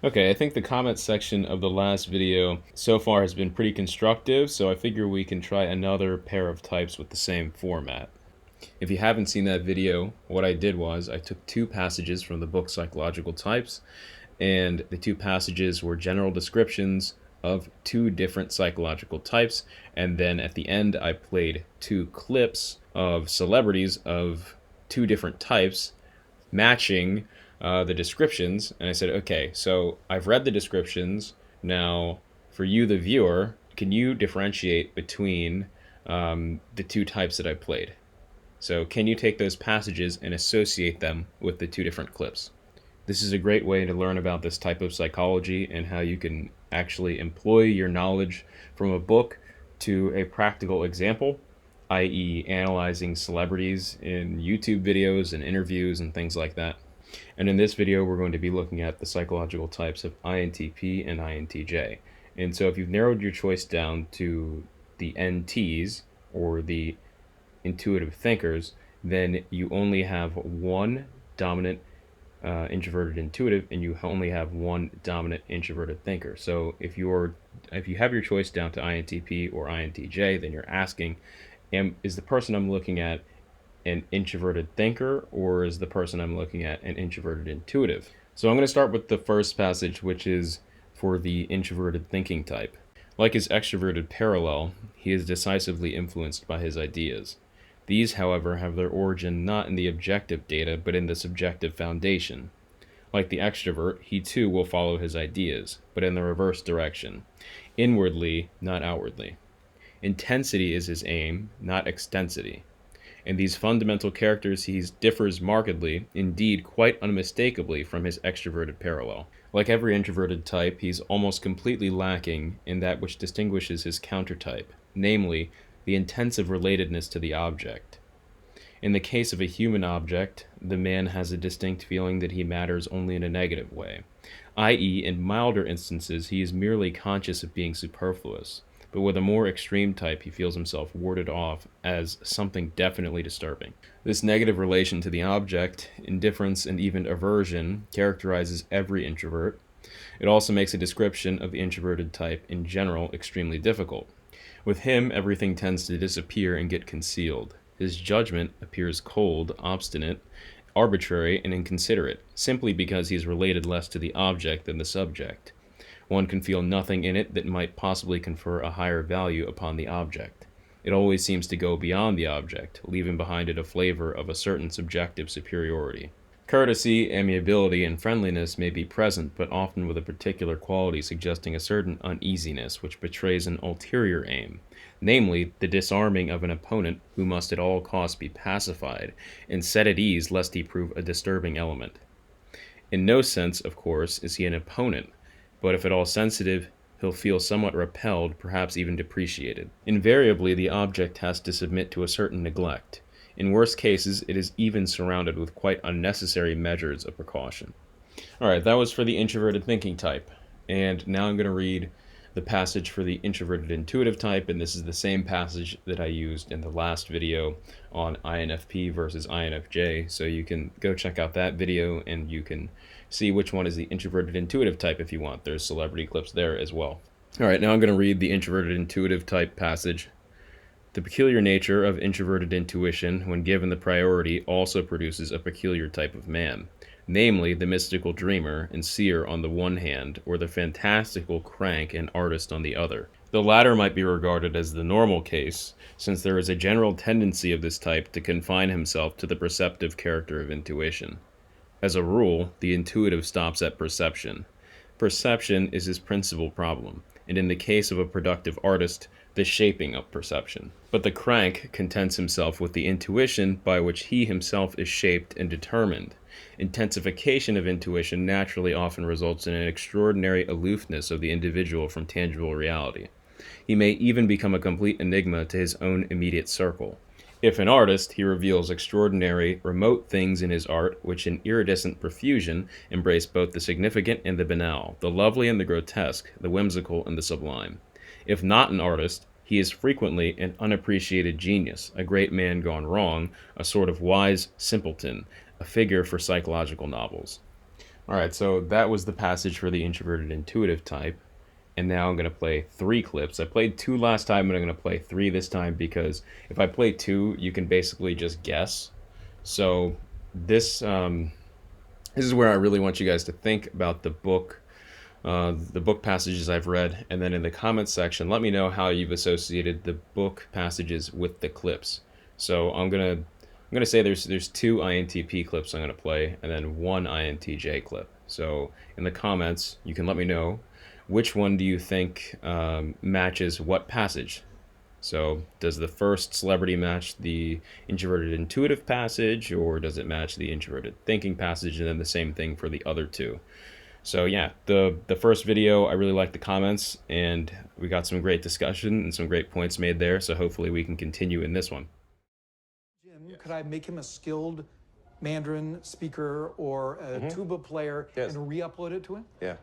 Okay, I think the comment section of the last video so far has been pretty constructive, so I figure we can try another pair of types with the same format. If you haven't seen that video, what I did was I took two passages from the book Psychological Types, and the two passages were general descriptions of two different psychological types, and then at the end I played two clips of celebrities of two different types matching the descriptions, and I said, okay, so I've read the descriptions. Now, for you, the viewer, can you differentiate between the two types that I played? So, can you take those passages and associate them with the two different clips? This is a great way to learn about this type of psychology and how you can actually employ your knowledge from a book to a practical example, i.e., analyzing celebrities in YouTube videos and interviews and things like that. And in this video, we're going to be looking at the psychological types of INTP and INTJ. And so if you've narrowed your choice down to the NTs, or the intuitive thinkers, then you only have one dominant introverted intuitive, and you only have one dominant introverted thinker. So if you have your choice down to INTP or INTJ, then you're asking, is the person I'm looking at an introverted thinker, or is the person I'm looking at an introverted intuitive? So I'm going to start with the first passage, which is for the introverted thinking type. Like his extroverted parallel, he is decisively influenced by his ideas. These, however, have their origin not in the objective data, but in the subjective foundation. Like the extrovert, he too will follow his ideas, but in the reverse direction, inwardly, not outwardly. Intensity is his aim, not extensity. In these fundamental characters, he differs markedly, indeed quite unmistakably, from his extroverted parallel. Like every introverted type, he's almost completely lacking in that which distinguishes his countertype, namely, the intensive relatedness to the object. In the case of a human object, the man has a distinct feeling that he matters only in a negative way, i.e., in milder instances, he is merely conscious of being superfluous. But with a more extreme type, he feels himself warded off as something definitely disturbing. This negative relation to the object, indifference, and even aversion characterizes every introvert. It also makes a description of the introverted type in general extremely difficult. With him, everything tends to disappear and get concealed. His judgment appears cold, obstinate, arbitrary, and inconsiderate, simply because he is related less to the object than the subject. One can feel nothing in it that might possibly confer a higher value upon the object. It always seems to go beyond the object, leaving behind it a flavor of a certain subjective superiority. Courtesy, amiability, and friendliness may be present, but often with a particular quality suggesting a certain uneasiness which betrays an ulterior aim, namely, the disarming of an opponent who must at all costs be pacified and set at ease lest he prove a disturbing element. In no sense, of course, is he an opponent, but if at all sensitive, he'll feel somewhat repelled, perhaps even depreciated. Invariably, the object has to submit to a certain neglect. In worse cases, it is even surrounded with quite unnecessary measures of precaution. Alright, that was for the introverted thinking type. And now I'm going to read the passage for the introverted intuitive type, and this is the same passage that I used in the last video on INFP versus INFJ, so you can go check out that video and you can see which one is the introverted intuitive type if you want. There's celebrity clips there as well. Alright, now I'm going to read the introverted intuitive type passage. The peculiar nature of introverted intuition, when given the priority, also produces a peculiar type of man, namely the mystical dreamer and seer on the one hand, or the fantastical crank and artist on the other. The latter might be regarded as the normal case, since there is a general tendency of this type to confine himself to the perceptive character of intuition. As a rule, the intuitive stops at perception. Perception is his principal problem, and in the case of a productive artist, the shaping of perception. But the crank contents himself with the intuition by which he himself is shaped and determined. Intensification of intuition naturally often results in an extraordinary aloofness of the individual from tangible reality. He may even become a complete enigma to his own immediate circle. If an artist, he reveals extraordinary, remote things in his art which in iridescent profusion embrace both the significant and the banal, the lovely and the grotesque, the whimsical and the sublime. If not an artist, he is frequently an unappreciated genius, a great man gone wrong, a sort of wise simpleton, a figure for psychological novels. All right, so that was the passage for the introverted intuitive type. And now I'm going to play 3 clips. I played 2 last time, and I'm going to play 3 this time because if I play 2, you can basically just guess. So this is where I really want you guys to think about the book passages I've read, and then in the comments section, let me know how you've associated the book passages with the clips. So I'm gonna say there's 2 INTP clips I'm gonna play, and then 1 INTJ clip. So in the comments, you can let me know which one do you think matches what passage. So does the first celebrity match the introverted intuitive passage, or does it match the introverted thinking passage, and then the same thing for the other 2? So yeah, the first video, I really liked the comments, and we got some great discussion and some great points made there, so hopefully we can continue in this one. Jim, could I make him a skilled Mandarin speaker or a tuba player and re-upload it to him? Yeah.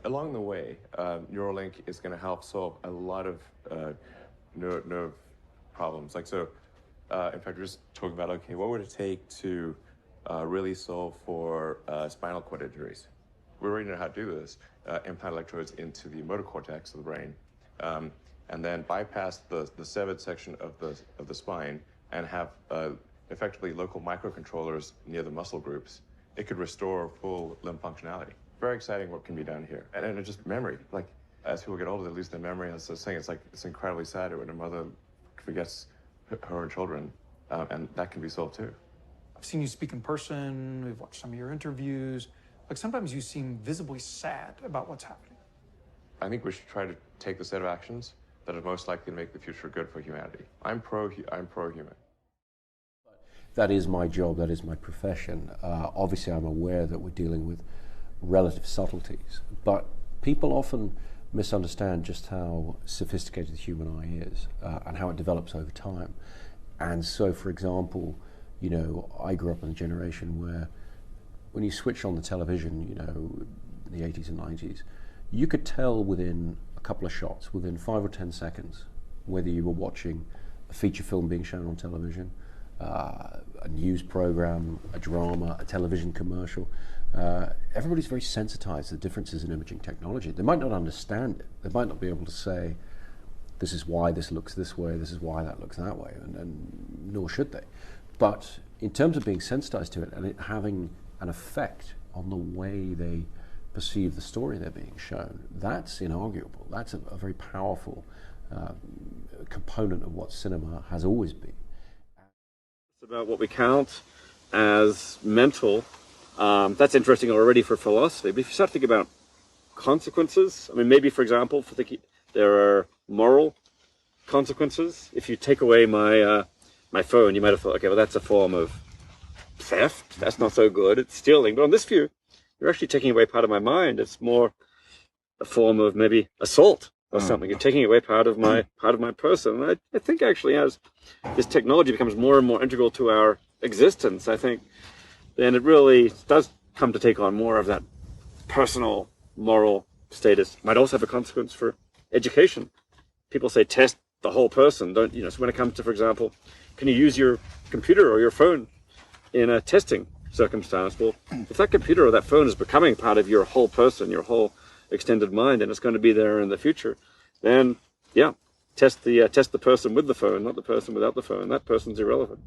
Along the way, Neuralink is going to help solve a lot of nerve problems. Like, so, in fact, we're just talking about, okay, what would it take to really solve for spinal cord injuries? We already know how to do this. Implant electrodes into the motor cortex of the brain, and then bypass the severed section of the spine and have effectively local microcontrollers near the muscle groups. It could restore full limb functionality. Very exciting what can be done here. And it's just memory. Like, as people get older, they lose their memory. As I was saying, it's incredibly sad when a mother forgets her own children, and that can be solved too. I've seen you speak in person. We've watched some of your interviews. Like, sometimes you seem visibly sad about what's happening. I think we should try to take the set of actions that are most likely to make the future good for humanity. I'm pro-human. That is my job, that is my profession. Obviously, I'm aware that we're dealing with relative subtleties, but people often misunderstand just how sophisticated the human eye is and how it develops over time. And so, for example, you know, I grew up in a generation where when you switch on the television, you know, in the 80s and 90s, you could tell within a couple of shots, within 5 or 10 seconds, whether you were watching a feature film being shown on television, a news program, a drama, a television commercial. Everybody's very sensitized to the differences in imaging technology. They might not understand it. They might not be able to say, this is why this looks this way, this is why that looks that way, and nor should they. But in terms of being sensitized to it and it having an effect on the way they perceive the story they're being shown, that's inarguable. That's a very powerful component of what cinema has always been. It's about what we count as mental. That's interesting already for philosophy. But if you start thinking about consequences, I mean, maybe, for example, there are moral consequences. If you take away my phone, you might have thought, okay, well, that's a form of theft. That's not so good. It's stealing. But on this view, you're actually taking away part of my mind. It's more a form of maybe assault or something. You're taking away part of my person. And I think actually as this technology becomes more and more integral to our existence, I think then it really does come to take on more of that personal moral status. Might also have a consequence for education. People say test the whole person, don't you know? So when it comes to, for example, can you use your computer or your phone in a testing circumstance? Well, if that computer or that phone is becoming part of your whole person, your whole extended mind, and it's going to be there in the future, then yeah, test the person with the phone, not the person without the phone. That person's irrelevant.